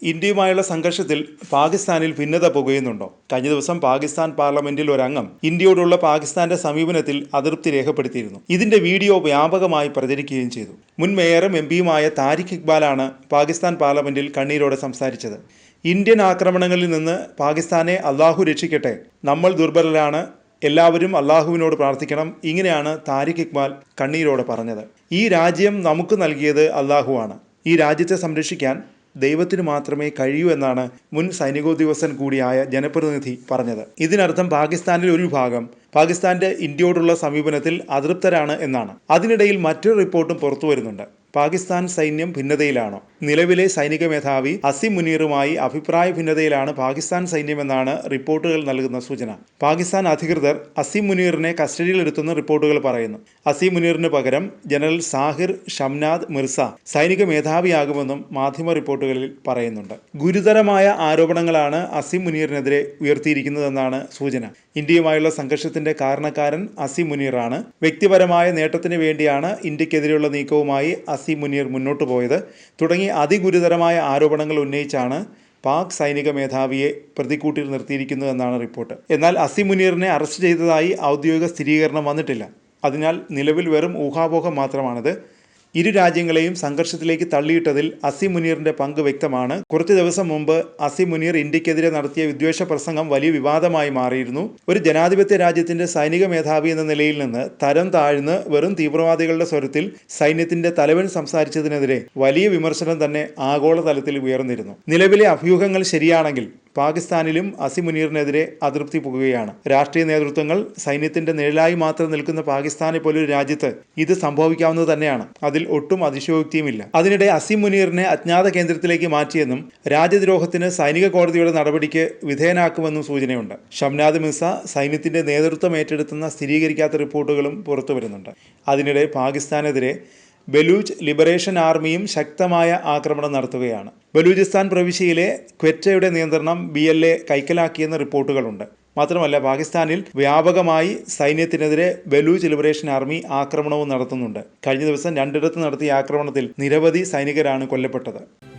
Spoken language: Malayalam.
ഇന്ത്യയുമായുള്ള സംഘർഷത്തിൽ പാകിസ്ഥാനിൽ ഭിന്നത പുകയുന്നുണ്ടോ? കഴിഞ്ഞ ദിവസം പാകിസ്ഥാൻ പാർലമെന്റിൽ ഒരംഗം ഇന്ത്യയോടുള്ള പാകിസ്ഥാന്റെ സമീപനത്തിൽ അതൃപ്തി രേഖപ്പെടുത്തിയിരുന്നു. ഇതിന്റെ വീഡിയോ വ്യാപകമായി പ്രചരിക്കുകയും ചെയ്തു. മുൻ മേയറും എംപിയുമായ താരിഖ് ഇക്ബാലാണ് പാകിസ്ഥാൻ പാർലമെന്റിൽ കണ്ണീരോടെ സംസാരിച്ചത്. ഇന്ത്യൻ ആക്രമണങ്ങളിൽ നിന്ന് പാകിസ്ഥാനെ അള്ളാഹു രക്ഷിക്കട്ടെ, നമ്മൾ ദുർബലരാണ്, എല്ലാവരും അള്ളാഹുവിനോട് പ്രാർത്ഥിക്കണം, ഇങ്ങനെയാണ് താരിഖ് ഇക്ബാൽ കണ്ണീരോടെ പറഞ്ഞത്. ഈ രാജ്യം നമുക്ക് നൽകിയത് അള്ളാഹുവാണ്. ഈ രാജ്യത്തെ സംരക്ഷിക്കാൻ ദൈവത്തിന് മാത്രമേ കഴിയൂ എന്നാണ് മുൻ സൈനികോദ്യോഗസ്ഥൻ കൂടിയായ ജനപ്രതിനിധി പറഞ്ഞത്. ഇതിനർത്ഥം പാകിസ്ഥാനിൽ ഒരു വിഭാഗം പാകിസ്ഥാന്റെ ഇന്ത്യയോടുള്ള സമീപനത്തിൽ അതൃപ്തരാണ് എന്നാണ്. അതിനിടയിൽ മറ്റൊരു റിപ്പോർട്ടും പുറത്തു വരുന്നുണ്ട്. പാകിസ്ഥാൻ സൈന്യം ഭിന്നതയിലാണോ? നിലവിലെ സൈനിക മേധാവി അസിം മുനീറുമായി അഭിപ്രായ ഭിന്നതയിലാണ് പാകിസ്ഥാൻ സൈന്യമെന്നാണ് റിപ്പോർട്ടുകൾ നൽകുന്ന സൂചന. പാകിസ്ഥാൻ അധികൃതർ അസിം മുനീറിനെ കസ്റ്റഡിയിലെടുത്തെന്ന് റിപ്പോർട്ടുകൾ പറയുന്നു. അസിം മുനീറിന് പകരം ജനറൽ സാഹിർ ഷംനാദ് മിർസ സൈനിക മേധാവിയാകുമെന്നും മാധ്യമ റിപ്പോർട്ടുകളിൽ പറയുന്നുണ്ട്. ഗുരുതരമായ ആരോപണങ്ങളാണ് അസിം മുനീറിനെതിരെ ഉയർത്തിയിരിക്കുന്നതെന്നാണ് സൂചന. ഇന്ത്യയുമായുള്ള സംഘർഷത്തിന്റെ കാരണക്കാരൻ അസിം മുനീറാണ്. വ്യക്തിപരമായ നേട്ടത്തിന് വേണ്ടിയാണ് ഇന്ത്യക്കെതിരെയുള്ള നീക്കവുമായി അസിം മുനീർ മുന്നോട്ടു പോയത് തുടങ്ങി അതിഗുരുതരമായ ആരോപണങ്ങൾ ഉന്നയിച്ചാണ് പാക് സൈനിക മേധാവിയെ പ്രതിക്കൂട്ടിൽ നിർത്തിയിരിക്കുന്നതെന്നാണ് റിപ്പോർട്ട്. എന്നാൽ അസിം മുനീറിനെ അറസ്റ്റ് ചെയ്തതായി ഔദ്യോഗിക സ്ഥിരീകരണം വന്നിട്ടില്ല. അതിനാൽ നിലവിൽ വെറും ഊഹാപോഹം മാത്രമാണിത്. ഇരു രാജ്യങ്ങളെയും സംഘർഷത്തിലേക്ക് തള്ളിയിട്ടതിൽ അസിം മുനീറിന്റെ പങ്ക് വ്യക്തമാണ്. കുറച്ചു ദിവസം മുമ്പ് അസിം മുനീർ ഇന്ത്യക്കെതിരെ നടത്തിയ വിദ്വേഷ പ്രസംഗം വലിയ വിവാദമായി മാറിയിരുന്നു. ഒരു ജനാധിപത്യ രാജ്യത്തിന്റെ സൈനിക മേധാവി എന്ന നിലയിൽ നിന്ന് തരം താഴ്ന്ന് വെറും തീവ്രവാദികളുടെ സ്വരത്തിൽ സൈന്യത്തിന്റെ തലവൻ സംസാരിച്ചതിനെതിരെ വലിയ വിമർശനം തന്നെ ആഗോളതലത്തിൽ ഉയർന്നിരുന്നു. നിലവിലെ അഭ്യൂഹങ്ങൾ ശരിയാണെങ്കിൽ പാകിസ്ഥാനിലും അസിം മുനീറിനെതിരെ അതൃപ്തി പുകയാണ്. രാഷ്ട്രീയ നേതൃത്വങ്ങൾ സൈന്യത്തിന്റെ നിഴലായി മാത്രം നിൽക്കുന്ന പാകിസ്ഥാനെ പോലൊരു രാജ്യത്ത് ഇത് സംഭവിക്കാവുന്നത് തന്നെയാണ്. അതിൽ ഒട്ടും അതിശയോക്തിയുമില്ല. അതിനിടെ അസിം മുനീറിനെ അജ്ഞാത കേന്ദ്രത്തിലേക്ക് മാറ്റിയെന്നും രാജ്യദ്രോഹത്തിന് സൈനിക കോടതിയുടെ നടപടിക്ക് വിധേയനാക്കുമെന്നും സൂചനയുണ്ട്. ഷംനാദ് മിർസ സൈന്യത്തിന്റെ നേതൃത്വം ഏറ്റെടുത്തെന്ന സ്ഥിരീകരിക്കാത്ത റിപ്പോർട്ടുകളും പുറത്തു വരുന്നുണ്ട്. അതിനിടെ പാകിസ്ഥാനെതിരെ ബലൂച്ച് ലിബറേഷൻ ആർമിയും ശക്തമായ ആക്രമണം നടത്തുകയാണ്. ബലൂചിസ്ഥാൻ പ്രവിശ്യയിലെ ക്വറ്റയുടെ നിയന്ത്രണം BLA കൈക്കലാക്കിയെന്ന് റിപ്പോർട്ടുകളുണ്ട്. മാത്രമല്ല, പാകിസ്ഥാനിൽ വ്യാപകമായി സൈന്യത്തിനെതിരെ ബലൂച്ച് ലിബറേഷൻ ആർമി ആക്രമണവും നടത്തുന്നുണ്ട്. കഴിഞ്ഞ ദിവസം രണ്ടിടത്ത് നടത്തിയ ആക്രമണത്തിൽ നിരവധി സൈനികരാണ് കൊല്ലപ്പെട്ടത്.